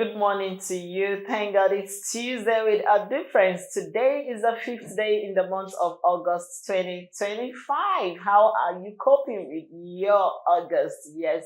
good morning to you. Thank God it's Tuesday with a difference. Today is the fifth day in the month of August 2025. How are you coping with your August? Yes,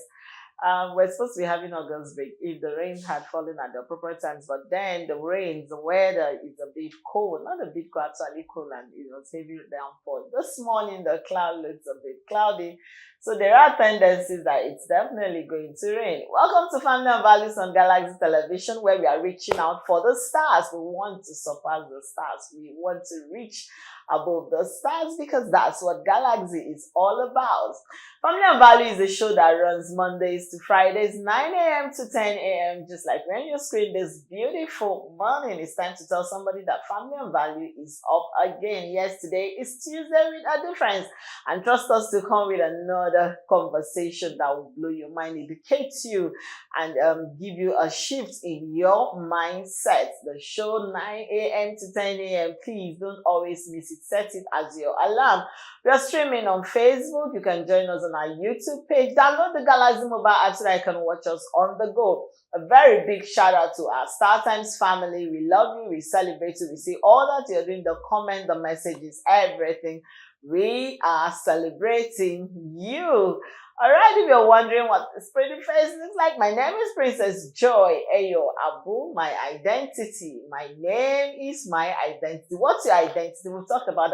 we're supposed to be having August break if the rain had fallen at the appropriate times, but then the weather is a bit cold, not a bit cold, actually cold, and it's heavy downpour. This morning the cloud looks a bit cloudy, so there are tendencies that it's definitely going to rain. Welcome to Family and Values on Galaxy Television, where we are reaching out for the stars. We want to surpass the stars. We want to reach above the stars because that's what Galaxy is all about. Family and Value is a show that runs Mondays to Fridays, 9 a.m. to 10 a.m. Just like when you screen this beautiful morning, it's time to tell somebody that Family and Value is up again. Yes, today is Tuesday with a difference. And trust us to come with another conversation that will blow your mind, educate you, and give you a shift in your mindset. The show 9 a.m. to 10 a.m. Please don't always miss it. Set it as your alarm. We are streaming on Facebook. You can join us on our YouTube page. Download the Galaxy mobile app so that you can watch us on the go. A very big shout out to our Star Times family. We love you. We celebrate you. We see all that you're doing, the comment, the messages, everything. We are celebrating you. Alright, if you're wondering what this pretty face looks like, my name is Princess Joy Ayo Abu. My identity. My name is my identity. What's your identity? We'll talk about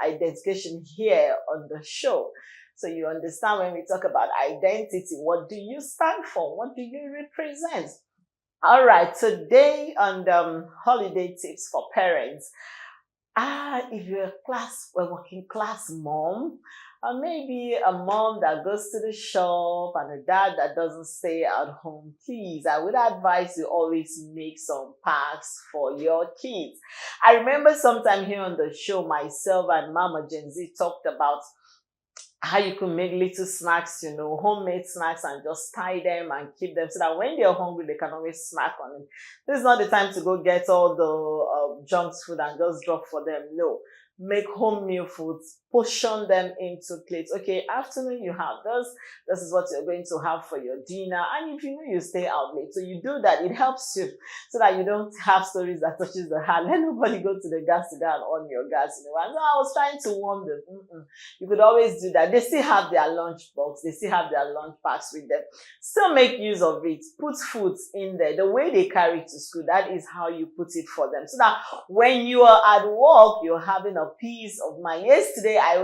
identification here on the show. So you understand when we talk about identity, what do you stand for? What do you represent? Alright, today on the holiday tips for parents. If you're a working class mom, or maybe a mom that goes to the shop and a dad that doesn't stay at home, please, I would advise you always make some packs for your kids. I remember sometime here on the show, myself and Mama Gen Z talked about how you could make little snacks, homemade snacks, and just tie them and keep them so that when they're hungry, they can always snack on it. This is not the time to go get all the junk food and just drop for them. No. Make home meal foods, portion them into plates. Okay, afternoon you have this is what you're going to have for your dinner. And if you know you stay out late, so you do that, it helps you so that you don't have stories that touches the heart. Let nobody go to the gas to go and on your gas. And so I was trying to warn them. You could always do that. They still have their lunch box, they still have their lunch packs with them. Still make use of it. Put foods in there. The way they carry it to school, that is how you put it for them. So that when you are at work, you're having a peace of mind. Yesterday I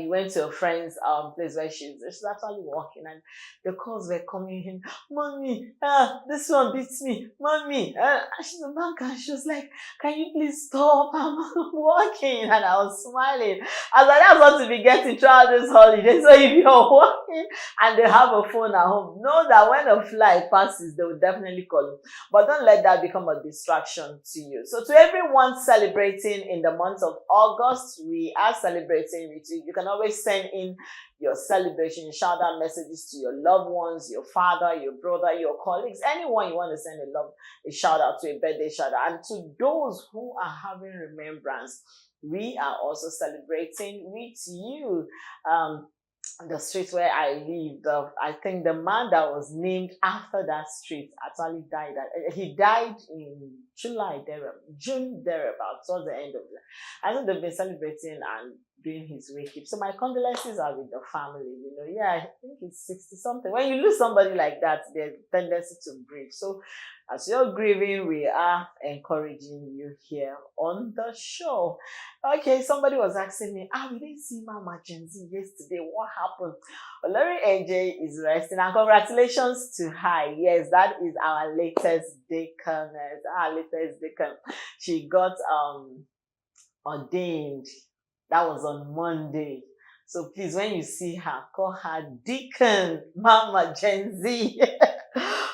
went to a friend's place where she's actually working, and the calls were coming in. Mommy, this one beats me. Mommy, she's a banker, and she was like, can you please stop? I'm working. And I was smiling. I was like, that's what to be getting throughout this holiday. So if you're working and they have a phone at home, know that when a flight passes, they will definitely call you. But don't let that become a distraction to you. So to everyone celebrating in the month of August, we are celebrating with you. You can always send in your celebration, shout out messages to your loved ones, your father, your brother, your colleagues, anyone you want to send a shout out to, a birthday shout out. And to those who are having remembrance, we are also celebrating with you. The street where I lived, I think the man that was named after that street actually died. He died in June thereabout, towards the end of the. I know they've been celebrating and doing his wake-up. So my condolences are with the family. Yeah, I think it's 60 something. When you lose somebody like that, there's tendency to grieve. So as you're grieving, we are encouraging you here on the show. Okay, somebody was asking me, we didn't see Mama Gen Z yesterday. What happened? Well, Larry AJ is resting, and congratulations to her. Yes, that is our latest deacon. She got ordained. That was on Monday. So please, when you see her, call her Deacon Mama Gen Z.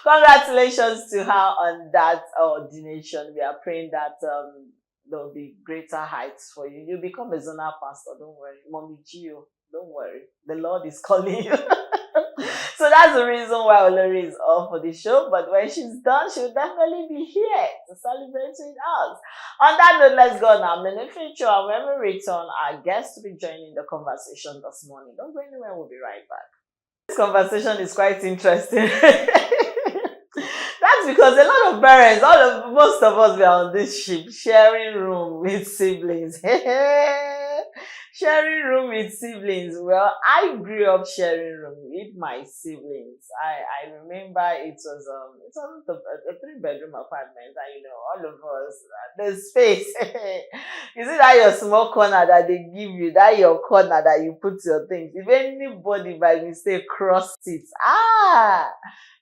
Congratulations to her on that ordination. We are praying that there will be greater heights for you. You'll become a zonal pastor. Don't worry. Mommy Gio, don't worry. The Lord is calling you. So that's the reason why Olori is off for the show. But when she's done, she'll definitely be here to celebrate with us. On that note, let's go now. Minute feature, and when we return, our guest will be joining the conversation this morning. Don't go anywhere. We'll be right back. This conversation is quite interesting. That That's because a lot of parents, most of us were on this ship, sharing room with siblings. Sharing room with siblings. Well, I grew up sharing room with my siblings. I remember it was a 3 bedroom apartment, and all of us, the space. You see that your small corner that they give you, that your corner that you put your things. If anybody by mistake cross it,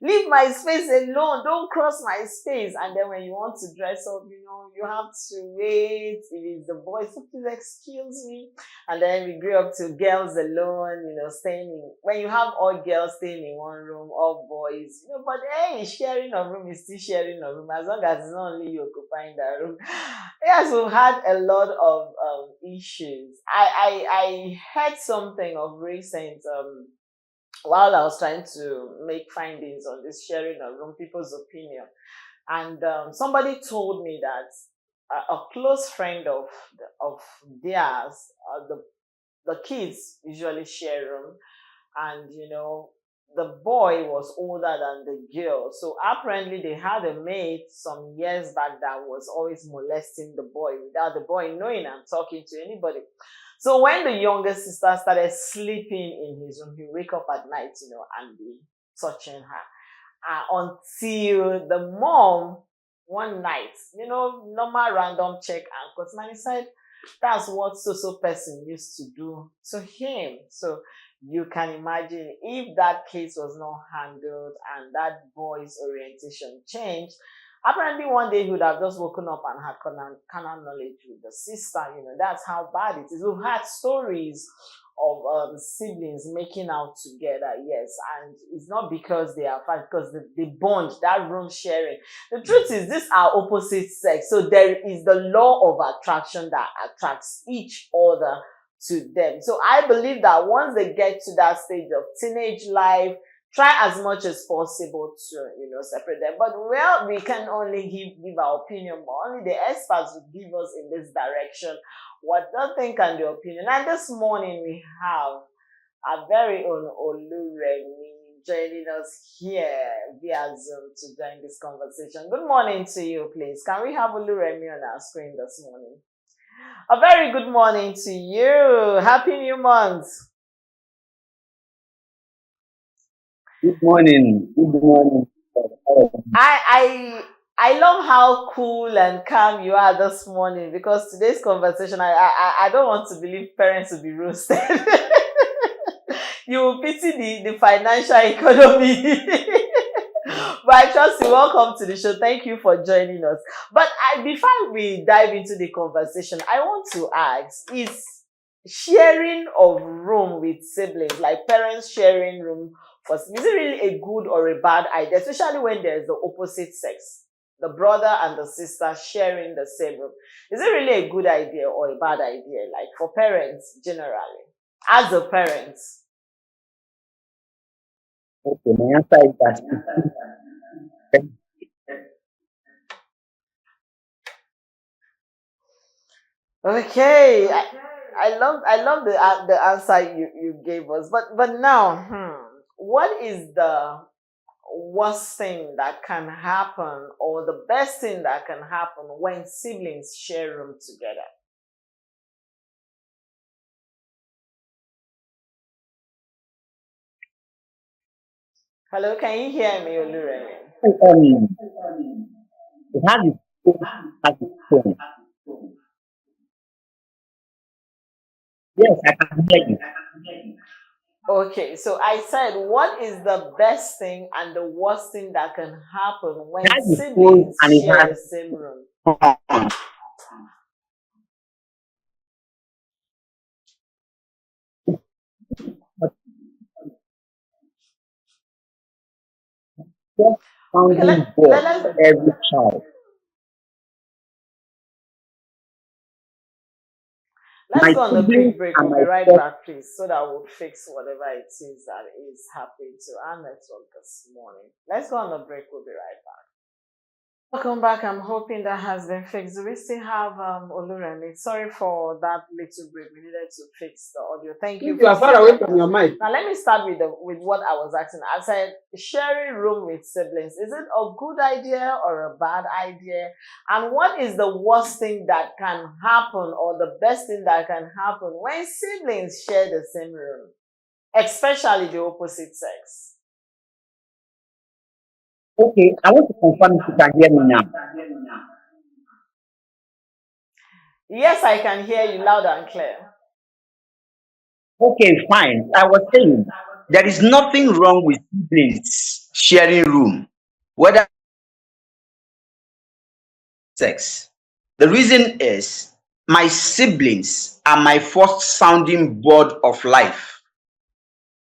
leave my space alone. Don't cross my space. And then when you want to dress up, you have to wait. If it's the boys, so please excuse me. And then we grew up to girls alone, staying in, when you have all girls staying in one room, all boys, but hey, sharing a room is still sharing a room as long as it's not only you occupying that room. Yes, we've had a lot of issues. I heard something of recent, while I was trying to make findings on this sharing a room, people's opinion. And somebody told me that a close friend of theirs, the kids usually share room, and the boy was older than the girl. So apparently they had a mate some years back that was always molesting the boy without the boy knowing and talking to anybody. So when the younger sister started sleeping in his room, he wake up at night, and be touching her. Until the mom one night, normal random check and cut, man, he said that's what so person used to do to him. So you can imagine if that case was not handled and that boy's orientation changed. Apparently, one day he would have just woken up and had carnal knowledge with the sister. That's how bad it is. We've had stories of siblings making out together, yes, and it's not because they are fighting, because the bond, that room sharing. The truth is, these are opposite sex, so there is the law of attraction that attracts each other to them. So I believe that once they get to that stage of teenage life, try as much as possible to separate them. But well, we can only give our opinion, but only the experts will give us in this direction what they think and their opinion. And this morning we have our very own Oluremi joining us here via Zoom to join this conversation. Good morning to you, please. Can we have Oluremi on our screen this morning? A very good morning to you. Happy New Month. Good morning. Good morning. I love how cool and calm you are this morning, because today's conversation, I don't want to believe parents will be roasted. You will pity the financial economy. But I trust you. Welcome to the show. Thank you for joining us. But before we dive into the conversation, I want to ask, is sharing of room with siblings, like parents sharing room for siblings, is it really a good or a bad idea, especially when there's the opposite sex, the brother and the sister sharing the same room? Is it really a good idea or a bad idea, like for parents generally, as a parent? Okay, my answer is that Okay, I love the answer you gave us. But now, what is the worst thing that can happen, or the best thing that can happen when siblings share room together? Hello, can you hear me, Oluremi? it has its own, has its own. Yes, I can hear you. Okay, so I said, what is the best thing and the worst thing that can happen It when has its own siblings and it share has the same room? cons. But just Okay, founding board for every child. let's My go on a siblings quick break. and We'll be right myself, back, please, so that we'll fix whatever it is that is happening to our network this morning. Let's go on a break. We'll be right back. Welcome back. I'm hoping that has been fixed. Do we still have Oluremi? Sorry for that little break. We needed to fix the audio. Thank you You for are far still away joining from your us. mic. Now let me start with what I was asking. I said sharing room with siblings. Is it a good idea or a bad idea? And what is the worst thing that can happen or the best thing that can happen when siblings share the same room, especially the opposite sex? Okay, I want to confirm if you can hear me now. Yes, I can hear you loud and clear. Okay, fine. I was saying there is nothing wrong with siblings sharing room, whether sex. The reason is my siblings are my first sounding board of life.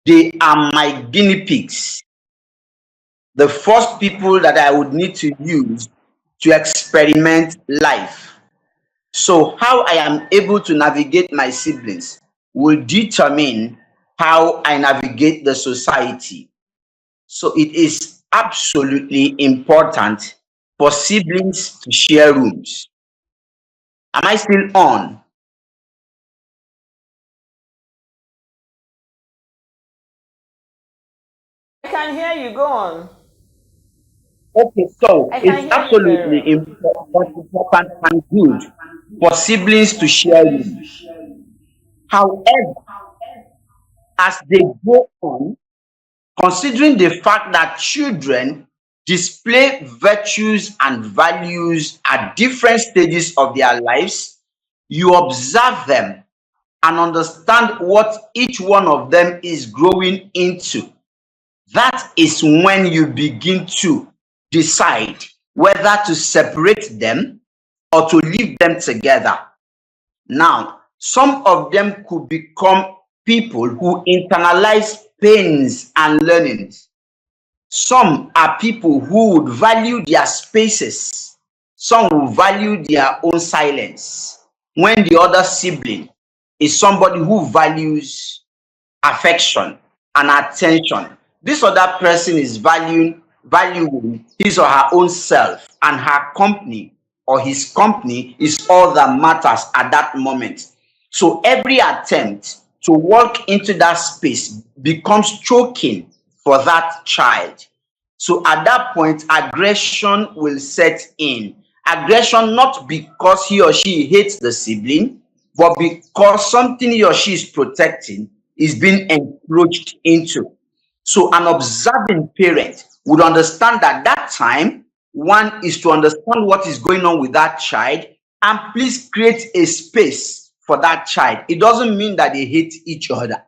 They are my guinea pigs, the first people that I would need to use to experiment life. So, how I am able to navigate my siblings will determine how I navigate the society. So, it is absolutely important for siblings to share rooms. Am I still on? I can hear you. Go on. Okay, so I it's can hear you very absolutely well. important and good for siblings to share rooms. However, as they go on, considering the fact that children display virtues and values at different stages of their lives, you observe them and understand what each one of them is growing into. That is when you begin to decide whether to separate them or to leave them together. Now, some of them could become people who internalize pains and learnings. Some are people who would value their spaces. Some will value their own silence. When the other sibling is somebody who values affection and attention, this other person is valuing his or her own self, and her company or his company is all that matters at that moment. So every attempt to walk into that space becomes choking for that child. So at that point, aggression will set in. Aggression not because he or she hates the sibling, but because something he or she is protecting is being encroached into. So an observing parent would understand that that time, one is to understand what is going on with that child and please create a space for that child. It doesn't mean that they hate each other.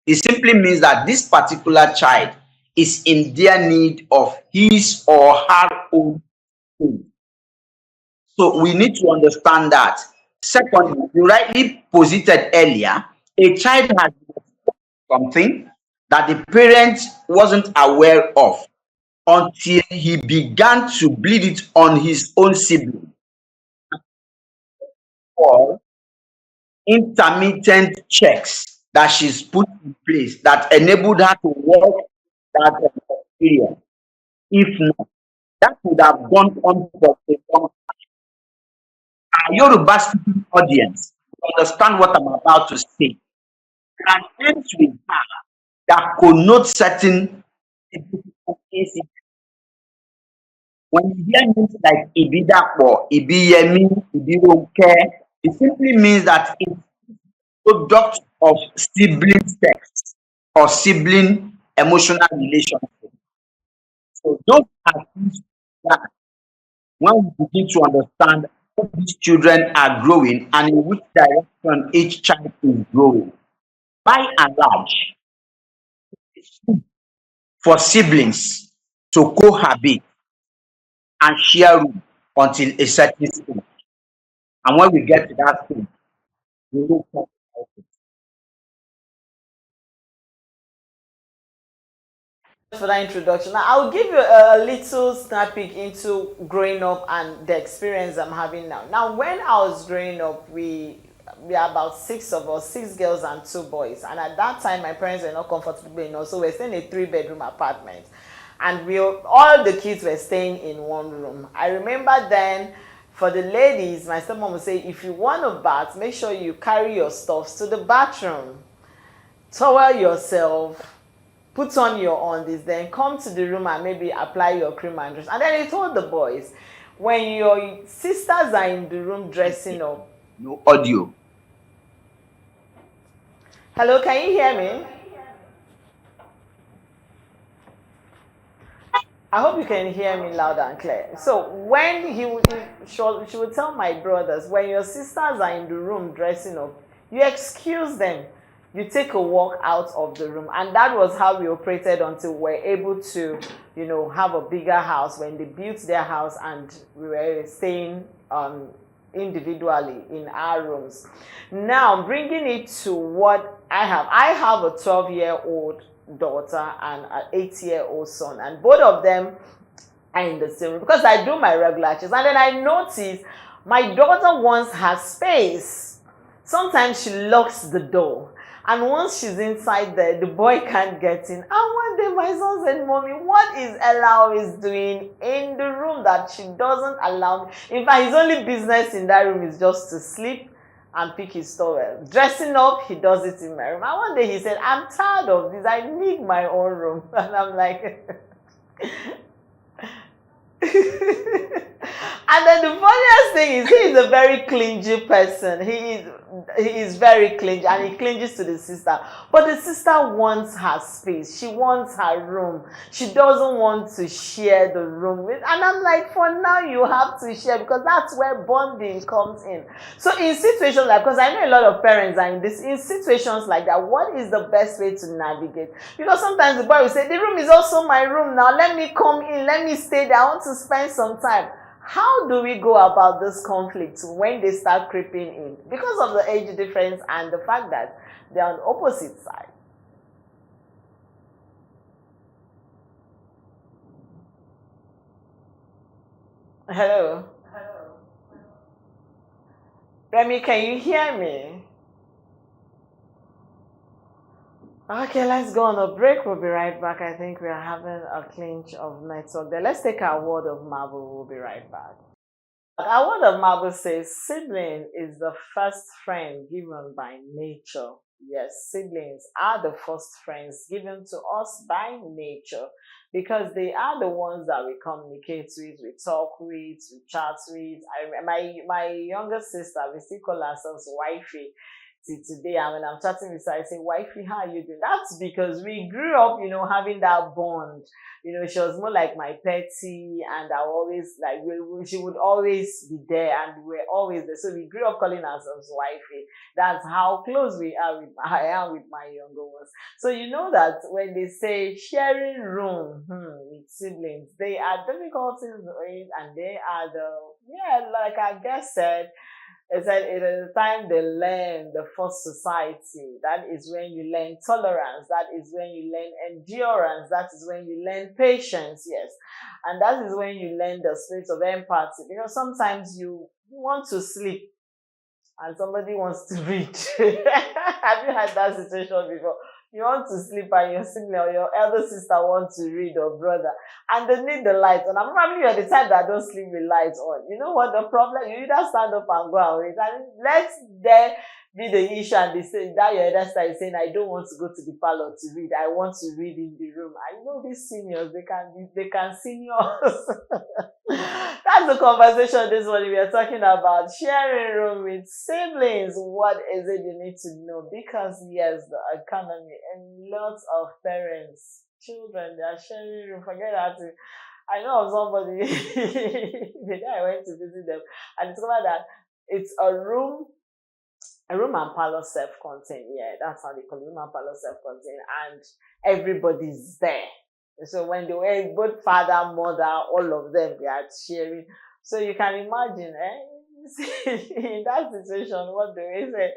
It simply means that this particular child is in their need of his or her own food. So we need to understand that. Secondly, you rightly posited earlier, a child has something that the parent wasn't aware of until he began to bleed it on his own sibling, or intermittent checks that she's put in place that enabled her to work that experience. If not, that would have gone on for a long time. Yoruba speaking audience understand what I'm about to say. There are names we have that connote certain incidents. When you hear names like Ibidapo, Ibiyemi, Ibironke, it simply means that it's a product of sibling sex or sibling emotional relationship. So those are things that when we begin to understand how these children are growing and in which direction each child is growing, by and large, it's good for siblings to cohabit and share room until a certain stage. And when we get to that stage, we will talk about it. For that introduction. Now, I'll give you a little snap peek into growing up and the experience I'm having now. Now, when I was growing up, we are about six of us, six girls and two boys. And at that time, my parents were not comfortable enough, so we're staying in a three-bedroom apartment. and all the kids were staying in one room. I remember then, for the ladies, my stepmom would say, if you want to bath, make sure you carry your stuffs to the bathroom, towel yourself, put on your undies, then come to the room and maybe apply your cream and dress. And then he told the boys, when your sisters are in the room dressing up. No audio. Hello, can you hear me? I hope you can hear me loud and clear. So when she would tell my brothers, when your sisters are in the room dressing up, you excuse them. You take a walk out of the room. And that was how we operated until we were able to, have a bigger house when they built their house and we were staying individually in our rooms. Now, bringing it to what I have a 12-year-old daughter and an 8-year-old son, and both of them are in the same room because I do my regular checks. And then I notice my daughter wants her space. Sometimes she locks the door, and once she's inside there, the boy can't get in. And one day my son said, Mommy, what is Ella always doing in the room that she doesn't allow me? In fact, his only business in that room is just to sleep and pick his towel. Dressing up, he does it in my room. And one day he said, I'm tired of this. I need my own room. And I'm like... And then the funniest thing is, he is a very clingy person. He is very clingy, and he clinges to the sister. But the sister wants her space. She wants her room. She doesn't want to share the room with. And I'm like, for now you have to share, because that's where bonding comes in. So in situations like, because I know a lot of parents are in situations like that, what is the best way to navigate? Because sometimes the boy will say, the room is also my room now. Let me come in. Let me stay there. I want to spend some time. How do we go about this conflict when they start creeping in? Because of the age difference and the fact that they're on the opposite side. Hello? Remy, can you hear me? Okay, let's go on a break. We'll be right back. I think we are having a clinch of network there. Let's take our word of marble. We'll be right back. Our word of marble says, sibling is the first friend given by nature. Yes, siblings are the first friends given to us by nature, because they are the ones that we communicate with, we talk with, we chat with. My younger sister, we still call ourselves wifey till today. And when I'm chatting with her, I say, wifey, how are you doing? That's because we grew up, having that bond. She was more like my petty, and I always, like, she would always be there, and we were always there. So we grew up calling ourselves wifey. That's how close I am with my younger ones. So you know that when they say sharing room with siblings, they are difficulties, and they are like our guest said, it said it is the time they learn the first society. That is when you learn tolerance. That is when you learn endurance. That is when you learn patience. Yes. And that is when you learn the spirit of empathy. Sometimes you want to sleep and somebody wants to read. Have you had that situation before? You want to sleep and your sibling or your elder sister wants to read, or brother, and they need the light on. And probably you're the type that don't sleep with lights on. You know what the problem? You either stand up and go away. And let there be the issue, and they say that your elder sister is saying, I don't want to go to the parlor to read. I want to read in the room. And these seniors, they can senior us. That's the conversation this morning. We are talking about sharing room with siblings. What is it you need to know? Because yes, the economy and lots of parents, children, they are sharing room. Forget that. I know of somebody the day I went to visit them, I discovered that it's a room and parlor self-contained. Yeah, that's how they call it, room and parlor self-contained, and everybody's there. So when they were both father, mother, all of them, they are sharing. So you can imagine, in that situation, what do we say?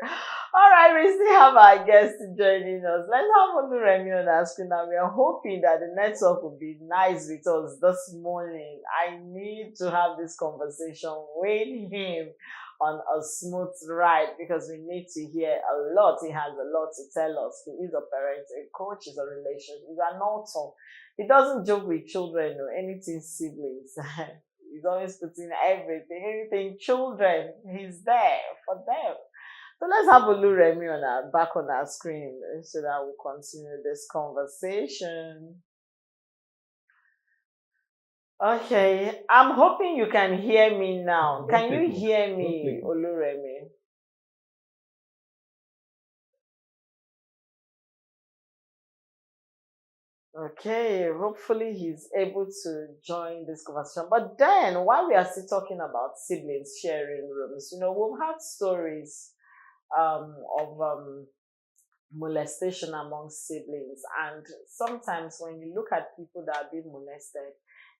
All right, we still have our guest joining us. Let's have Oluremi on our screen now. We are hoping that the network will be nice with us this morning. I need to have this conversation with him on a smooth ride because we need to hear a lot. He has a lot to tell us. He is a parent, a coach, is a relationship, he's an author. He doesn't joke with children or anything siblings. He's always putting anything children. He's there for them. So let's have Oluremi back on our screen so that we'll continue this conversation. Okay, I'm hoping you can hear me now. Can you hear me, Oluremi? Okay, hopefully he's able to join this conversation. But then, while we are still talking about siblings sharing rooms, we've had stories of molestation among siblings, and sometimes when you look at people that are being molested,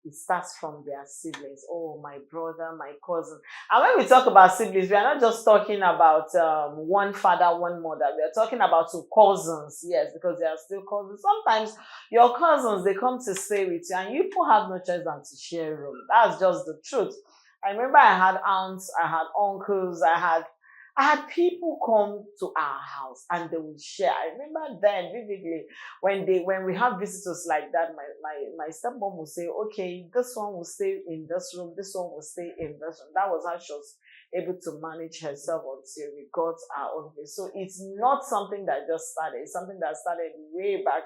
it starts from their siblings. Oh, my brother, my cousin. And when we talk about siblings, we are not just talking about one father, one mother. We are talking about two cousins, yes, because they are still cousins. Sometimes your cousins, they come to stay with you, and you people have no choice than to share a room. That's just the truth. I remember I had aunts, I had uncles, I had people come to our house and they would share. I remember then vividly when we have visitors like that, my stepmom would say, okay, this one will stay in this room, this one will stay in this room. That was how she was able to manage herself until we got our own place. So it's not something that just started, it's something that started way back.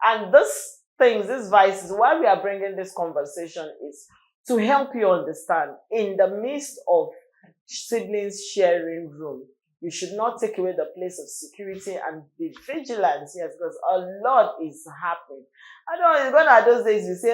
And these vices, why we are bringing this conversation is to help you understand in the midst of siblings sharing room, you should not take away the place of security and be vigilant, yes, because a lot is happening. I know it's gone those days you say,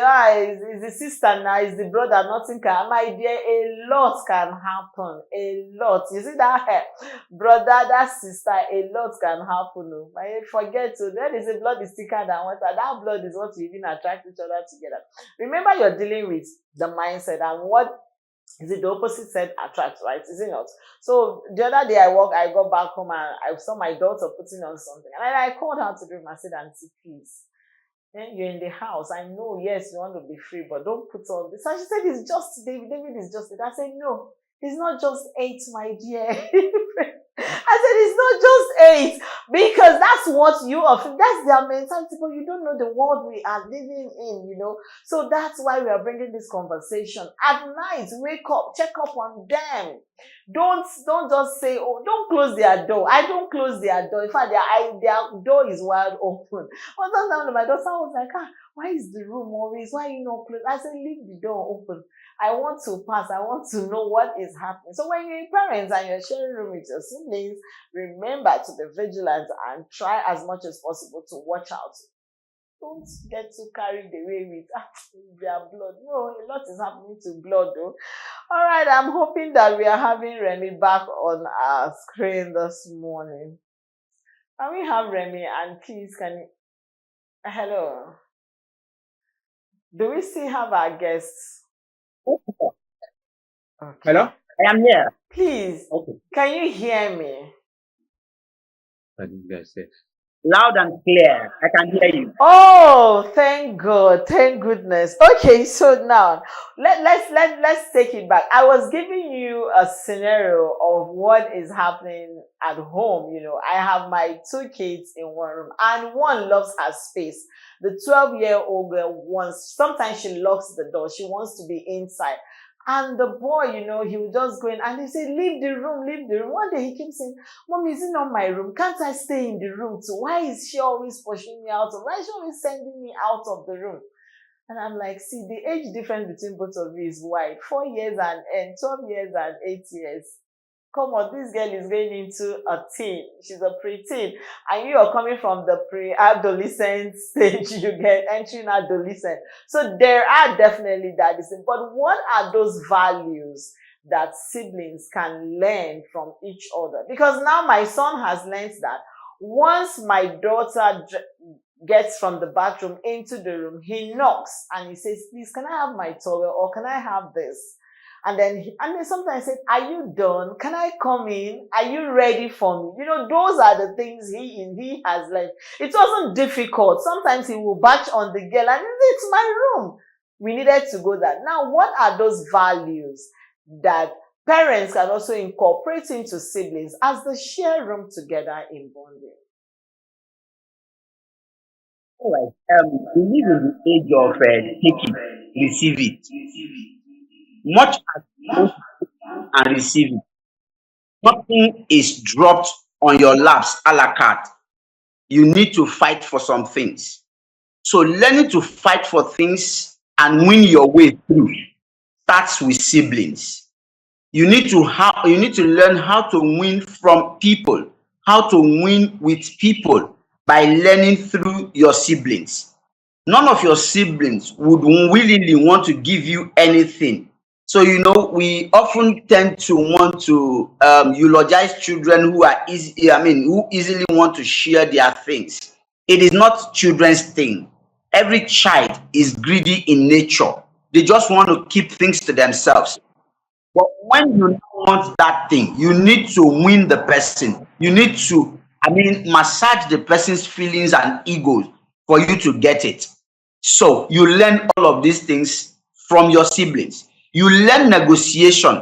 it's the sister now, it's the brother, nothing can, my dear, a lot can happen, a lot. You see that brother, that sister, a lot can happen. Oh. I forget to, then they say blood is thicker than water. That blood is what you even attract each other together. Remember, you're dealing with the mindset, and what is it the opposite side attracts, right? Is it not? So the other day I got back home and I saw my daughter putting on something. And I called her to the room. I said, Auntie, please. You're in the house. I know, yes, you want to be free, but don't put on this. And she said, it's just David. David is just it. I said, no, it's not just 8, my dear. I said, it's not just 8, because that's what you are, that's their mentality, but you don't know the world we are living in, So that's why we are bringing this conversation. At night, wake up, check up on them. Don't just say, oh, don't close their door. I don't close their door. In fact, their door is wide open. One time, my daughter was like, why is the room always, why are you not closed? I said, leave the door open. I want to pass. I want to know what is happening. So when you're parents and you're sharing room with your siblings, remember to be vigilant and try as much as possible to watch out. Don't get too carried away with their blood. No, a lot is happening to blood though. All right, I'm hoping that we are having Remy back on our screen this morning. Can we have Remy? And please, hello. Do we still have our guests? Okay. Hello? I am here. Please, okay. Can you hear me? I didn't guys say. Loud and clear. I can hear you. Oh, thank God. Thank goodness. Okay, so now let's take it back. I was giving you a scenario of what is happening at home. I have my 2 kids in one room, and one loves her space. The 12-year-old girl sometimes she locks the door. She wants to be inside. And the boy, he would just go in and he said, leave the room, leave the room. One day he keeps saying, Mommy, is it not my room? Can't I stay in the room too? Why is she always pushing me out? Why is she always sending me out of the room? And I'm like, see, the age difference between both of you is wide. 4 years and 12 years and 8 years. Come on, this girl is going into a teen. She's a preteen. And you are coming from the pre-adolescent stage. You get entering adolescent. So there are definitely that. But what are those values that siblings can learn from each other? Because now my son has learned that once my daughter gets from the bathroom into the room, he knocks and he says, please, can I have my towel or can I have this? And then sometimes I said, "Are you done? Can I come in? Are you ready for me?" Those are the things he has learned. It wasn't difficult. Sometimes he will batch on the girl and it's my room. We needed to go there. Now, what are those values that parents can also incorporate into siblings as they share room together in bonding? All right. We live in the age of take it, receive it. Much as you want to take and receive it, nothing is dropped on your laps a la carte. You need to fight for some things. So learning to fight for things and win your way through starts with siblings. You need to learn how to win from people, how to win with people by learning through your siblings. None of your siblings would willingly want to give you anything. So we often tend to want to eulogize children who are easy. I mean, who easily want to share their things. It is not children's thing. Every child is greedy in nature. They just want to keep things to themselves. But when you want that thing, you need to win the person. You need to, massage the person's feelings and egos for you to get it. So you learn all of these things from your siblings. You learn negotiation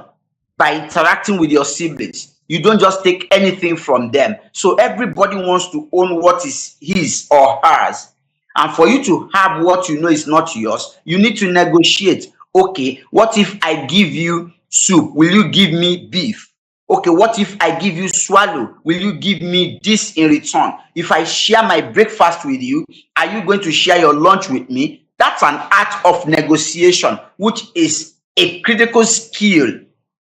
by interacting with your siblings. You don't just take anything from them. So everybody wants to own what is his or hers. And for you to have what you know is not yours, you need to negotiate. Okay, what if I give you soup? Will you give me beef? Okay, what if I give you swallow? Will you give me this in return? If I share my breakfast with you, are you going to share your lunch with me? That's an art of negotiation, which is a critical skill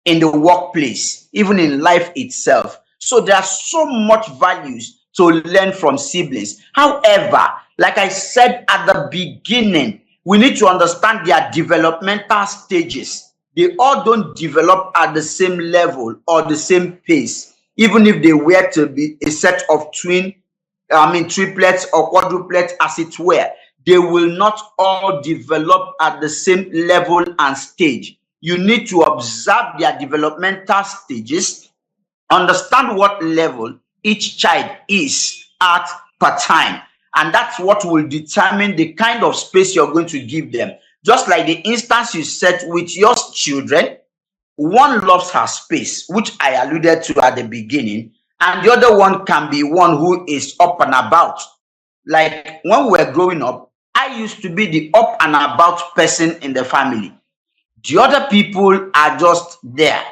in the workplace, even in life itself. So there are so much values to learn from siblings. However, like I said at the beginning, we need to understand their developmental stages. They all don't develop at the same level or the same pace, even if they were to be a set of triplets or quadruplets, as it were. They will not all develop at the same level and stage. You need to observe their developmental stages, understand what level each child is at per time, and that's what will determine the kind of space you're going to give them. Just like the instance you set with your children, one loves her space, which I alluded to at the beginning, and the other one can be one who is up and about. Like when we were growing up, I used to be the up and about person in the family. The other people are just there,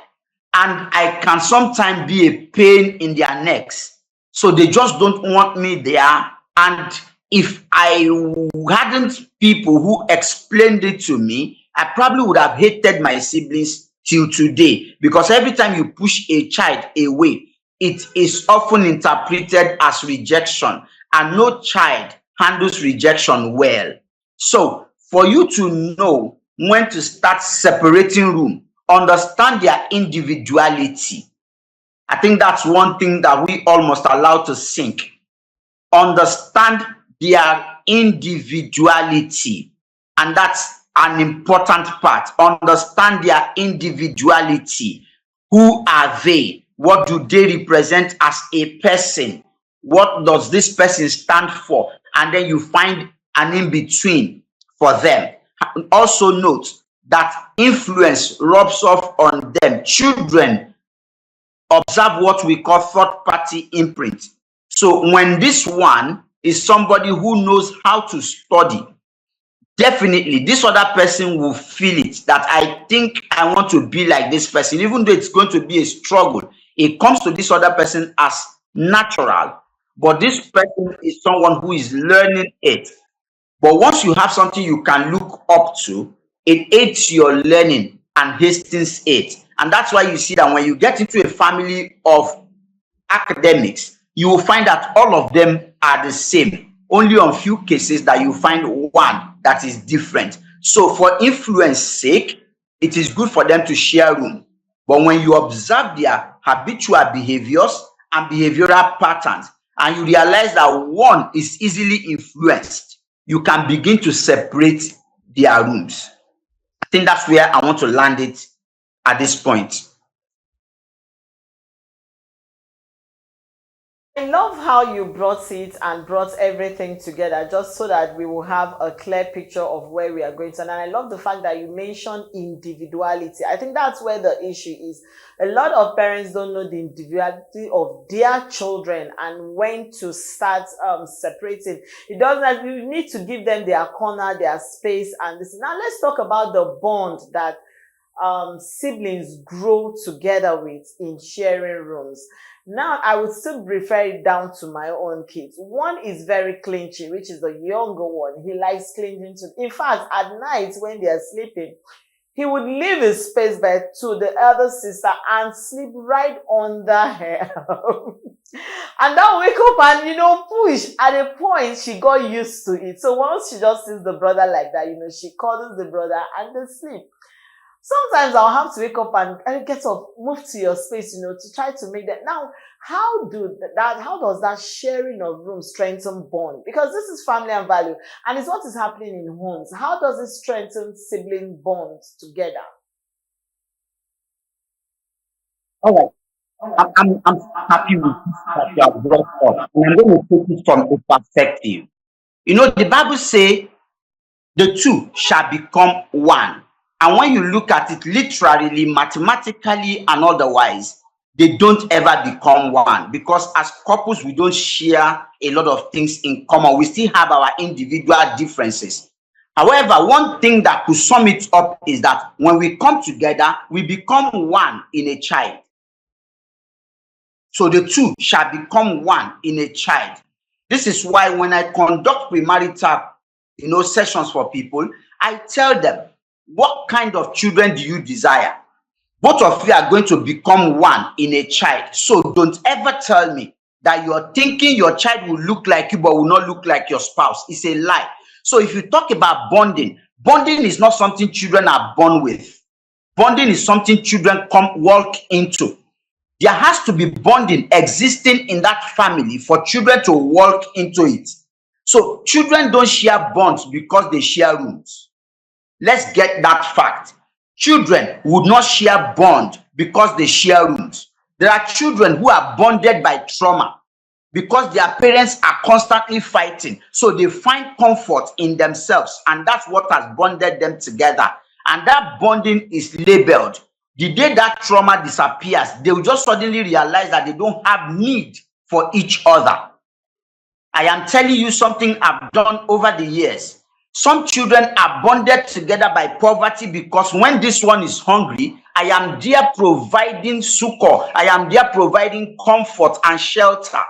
and I can sometimes be a pain in their necks. So they just don't want me there. And if I hadn't people who explained it to me, I probably would have hated my siblings till today, because every time you push a child away, it is often interpreted as rejection, and no child handles rejection well. So for you to know when to start separating room, understand their individuality. I think that's one thing that we all must allow to sink. Understand their individuality, and that's an important part. Understand their individuality. Who are they? What do they represent as a person? What does this person stand for? And then you find an in-between for them. Also note that influence rubs off on them. Children observe what we call third-party imprint. So when this one is somebody who knows how to study, definitely this other person will feel it, that I think I want to be like this person, even though it's going to be a struggle. It comes to this other person as natural, but this person is someone who is learning it. But once you have something you can look up to, it aids your learning and hastens it. And that's why you see that when you get into a family of academics, you will find that all of them are the same. Only on few cases that you find one that is different. So for influence sake, it is good for them to share room. But when you observe their habitual behaviors and behavioral patterns, and you realize that one is easily influenced, you can begin to separate their rooms. I think that's where I want to land it at this point. I love how you brought it and brought everything together just so that we will have a clear picture of where we are going to. And I love the fact that you mentioned individuality. I think that's where the issue is. A lot of parents don't know the individuality of their children and when to start separating. It doesn't, you need to give them their corner, their space, and this. Now let's talk about the bond that siblings grow together with in sharing rooms. Now, I would still refer it down to my own kids. One is very clingy, which is the younger one. He likes clinging to. In fact, at night when they are sleeping, he would leave his space bed to the elder sister and sleep right under her. And then wake up and, push. At a point, she got used to it. So once she just sees the brother like that, she cuddles the brother and they sleep. Sometimes I'll have to wake up and get up, move to your space, to try to make that. Now, how does that sharing of room strengthen bond? Because this is family and value, and it's what is happening in homes. How does it strengthen sibling bonds together? All right. I'm happy with that you have brought up, and I'm going to take it from a perspective. The Bible says the two shall become one. And when you look at it literally, mathematically, and otherwise, they don't ever become one. Because as couples, we don't share a lot of things in common. We still have our individual differences. However, one thing that could sum it up is that when we come together, we become one in a child. So the two shall become one in a child. This is why when I conduct premarital, sessions for people, I tell them, what kind of children do you desire? Both of you are going to become one in a child. So don't ever tell me that you're thinking your child will look like you but will not look like your spouse. It's a lie. So if you talk about bonding is not something children are born with. Bonding is something children walk into. There has to be bonding existing in that family for children to walk into it. So children don't share bonds because they share rooms. Let's get that fact. Children would not share bond because they share rooms. There are children who are bonded by trauma because their parents are constantly fighting. So they find comfort in themselves, and that's what has bonded them together. And that bonding is labeled. The day that trauma disappears, they will just suddenly realize that they don't have need for each other. I am telling you something I've done over the years. Some children are bonded together by poverty because when this one is hungry, I am there providing succor. I am there providing comfort and shelter.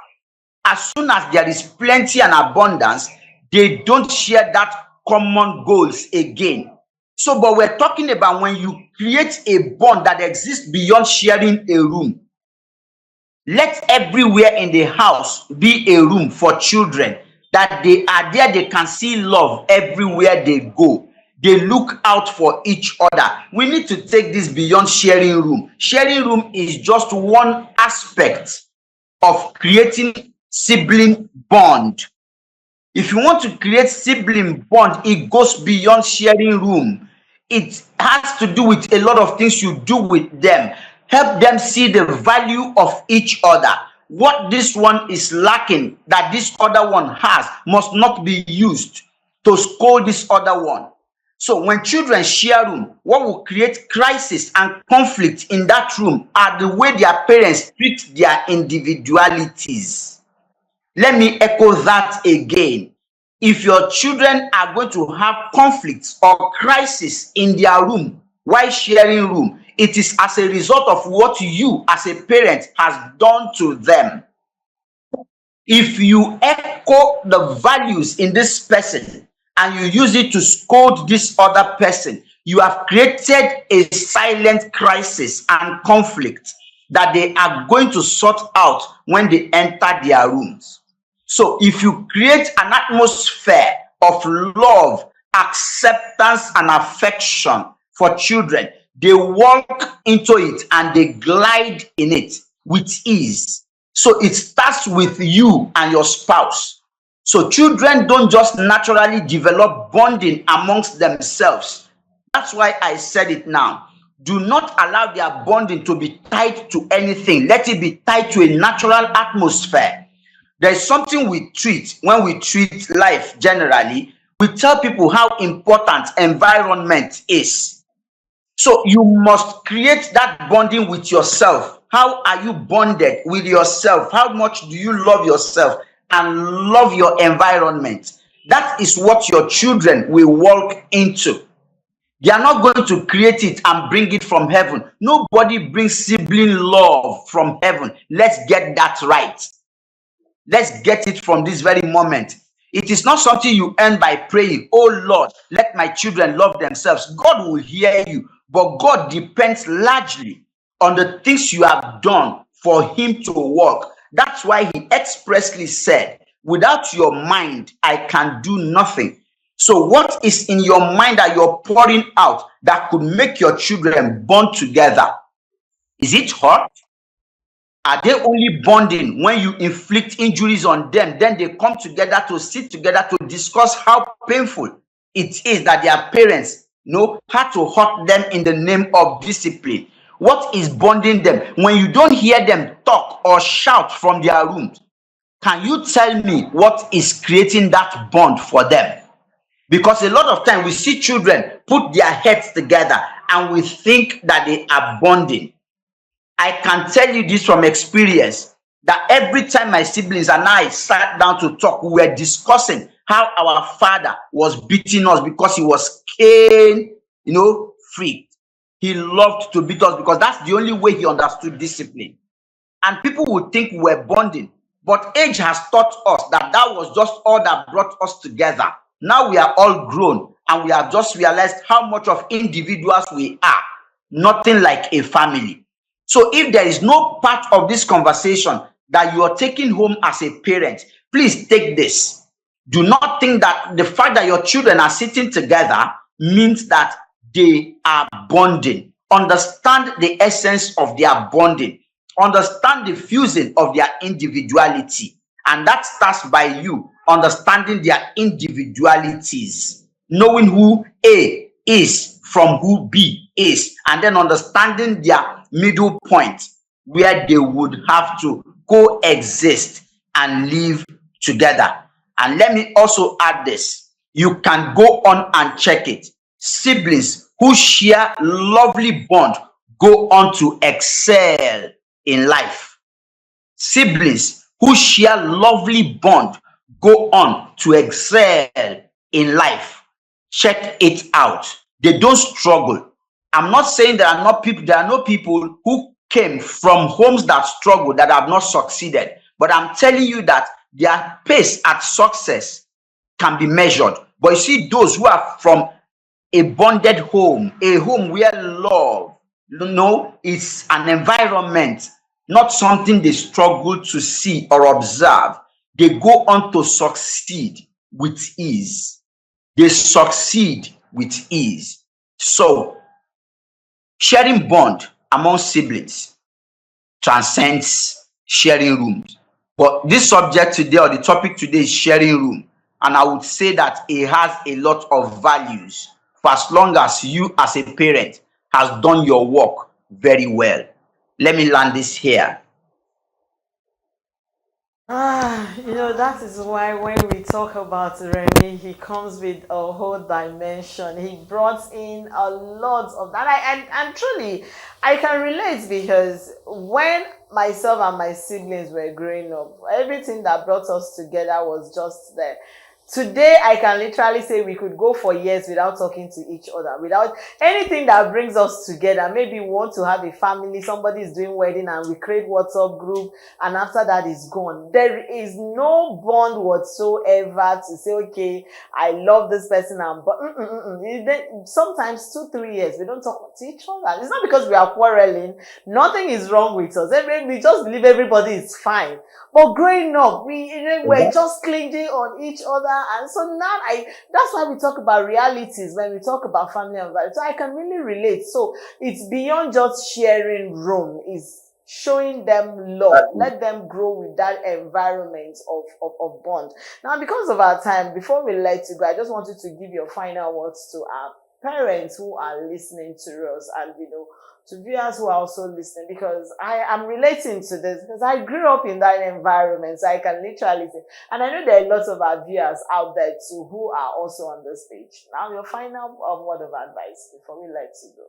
As soon as there is plenty and abundance, they don't share that common goals again. So, but we're talking about when you create a bond that exists beyond sharing a room. Let everywhere in the house be a room for children. That they are there, they can see love everywhere they go. They look out for each other. We need to take this beyond sharing room. Sharing room is just one aspect of creating sibling bond. If you want to create sibling bond, it goes beyond sharing room. It has to do with a lot of things you do with them. Help them see the value of each other. What this one is lacking that this other one has must not be used to scold this other one. So when children share room, what will create crisis and conflict in that room are the way their parents treat their individualities. Let me echo that again. If your children are going to have conflicts or crisis in their room while sharing room, it is as a result of what you as a parent has done to them. If you echo the values in this person and you use it to scold this other person, you have created a silent crisis and conflict that they are going to sort out when they enter their rooms. So if you create an atmosphere of love, acceptance, and affection for children, they walk into it and they glide in it with ease. So it starts with you and your spouse. So children don't just naturally develop bonding amongst themselves. That's why I said it now. Do not allow their bonding to be tied to anything. Let it be tied to a natural atmosphere. There's something we treat when we treat life generally. We tell people how important environment is. So you must create that bonding with yourself. How are you bonded with yourself? How much do you love yourself and love your environment? That is what your children will walk into. They are not going to create it and bring it from heaven. Nobody brings sibling love from heaven. Let's get that right. Let's get it from this very moment. It is not something you earn by praying, oh Lord, let my children love themselves. God will hear you, but God depends largely on the things you have done for him to work. That's why he expressly said, without your mind, I can do nothing. So what is in your mind that you're pouring out that could make your children bond together? Is it hurt? Are they only bonding when you inflict injuries on them? Then they come together to sit together to discuss how painful it is that their parents had to hurt them in the name of discipline. What is bonding them? When you don't hear them talk or shout from their rooms, can you tell me what is creating that bond for them? Because a lot of time we see children put their heads together and we think that they are bonding. I can tell you this from experience, that every time my siblings and I sat down to talk, we were discussing how our father was beating us because he was cane, free. He loved to beat us because that's the only way he understood discipline. And people would think we were bonding, but age has taught us that that was just all that brought us together. Now we are all grown and we have just realized how much of individuals we are, nothing like a family. So if there is no part of this conversation that you are taking home as a parent, please take this. Do not think that the fact that your children are sitting together means that they are bonding. Understand the essence of their bonding. Understand the fusing of their individuality. And that starts by you understanding their individualities, knowing who A is from who B is, and then understanding their middle point where they would have to coexist and live together. And let me also add this. You can go on and check it. Siblings who share lovely bond go on to excel in life. Siblings who share lovely bond go on to excel in life. Check it out. They don't struggle. I'm not saying there are no people who came from homes that struggle that have not succeeded, but I'm telling you that their pace at success can be measured. But you see, those who are from a bonded home, a home where love, is an environment, not something they struggle to see or observe, they go on to succeed with ease. They succeed with ease. So, sharing bond among siblings transcends sharing rooms. But this subject today, or the topic today, is sharing room. And I would say that it has a lot of values for as long as you as a parent has done your work very well. Let me land this here. That is why when we talk about Remy, he comes with a whole dimension. He brought in a lot of that. And truly, I can relate because when myself and my siblings were growing up, everything that brought us together was just there. Today, I can literally say we could go for years without talking to each other, without anything that brings us together. Maybe we want to have a family, somebody is doing wedding and we create WhatsApp group, and after that is gone. There is no bond whatsoever to say, okay, I love this person, but sometimes 2-3 years we don't talk to each other. It's not because we are quarreling. Nothing is wrong with us. We just believe everybody is fine. But growing up, we're just clinging on each other. And so now that's why we talk about realities when we talk about family and values. So I can really relate. So it's beyond just sharing room. It's showing them love. Let them grow with that environment of bond. Now, because of our time, before we let you go, I just wanted to give your final words to parents who are listening to us, and to viewers who are also listening, because I am relating to this because I grew up in that environment, so I can literally say, and I know there are lots of our viewers out there too who are also on the stage. Now, your final word of advice before we let you go.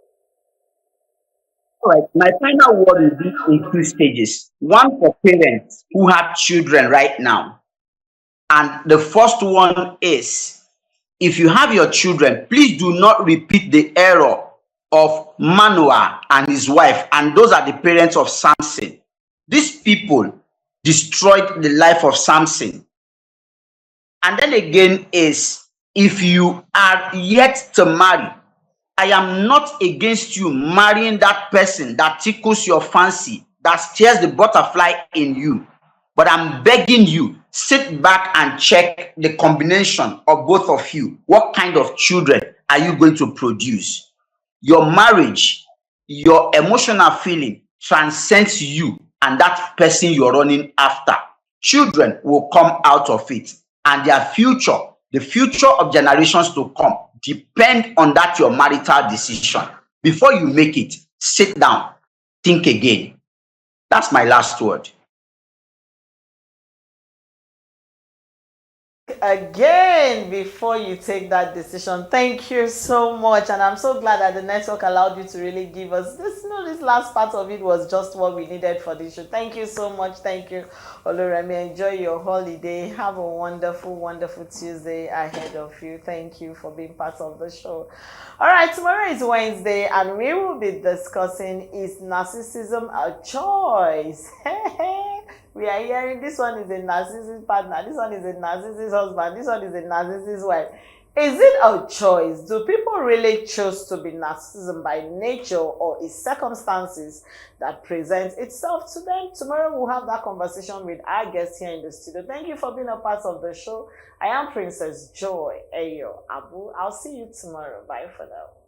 All right, my final word will be in two stages. One for parents who have children right now. And the first one is, if you have your children, please do not repeat the error of Manoah and his wife, and those are the parents of Samson. These people destroyed the life of Samson. And then again is, if you are yet to marry, I am not against you marrying that person that tickles your fancy, that stirs the butterfly in you. But I'm begging you, sit back and check the combination of both of you. What kind of children are you going to produce? Your marriage, your emotional feeling transcends you and that person you're running after. Children will come out of it, and their future, the future of generations to come, depend on that your marital decision. Before you make it, sit down, think again. That's my last word. Again, before you take that decision, thank you so much, and I'm so glad that the network allowed you to really give us this. This last part of it was just what we needed for this show. Thank you so much. Thank you, Oloremi. Enjoy your holiday. Have a wonderful, wonderful Tuesday ahead of you. Thank you for being part of the show. All right, tomorrow is Wednesday, and we will be discussing, is narcissism a choice? We are hearing this one is a narcissist partner, this one is a narcissist husband, this one is a narcissist wife. Is it a choice? Do people really choose to be narcissism by nature, or is circumstances that present itself to them? Tomorrow we'll have that conversation with our guest here in the studio. Thank you for being a part of the show. I am Princess Joy Ayo Abu. I'll see you tomorrow. Bye for now.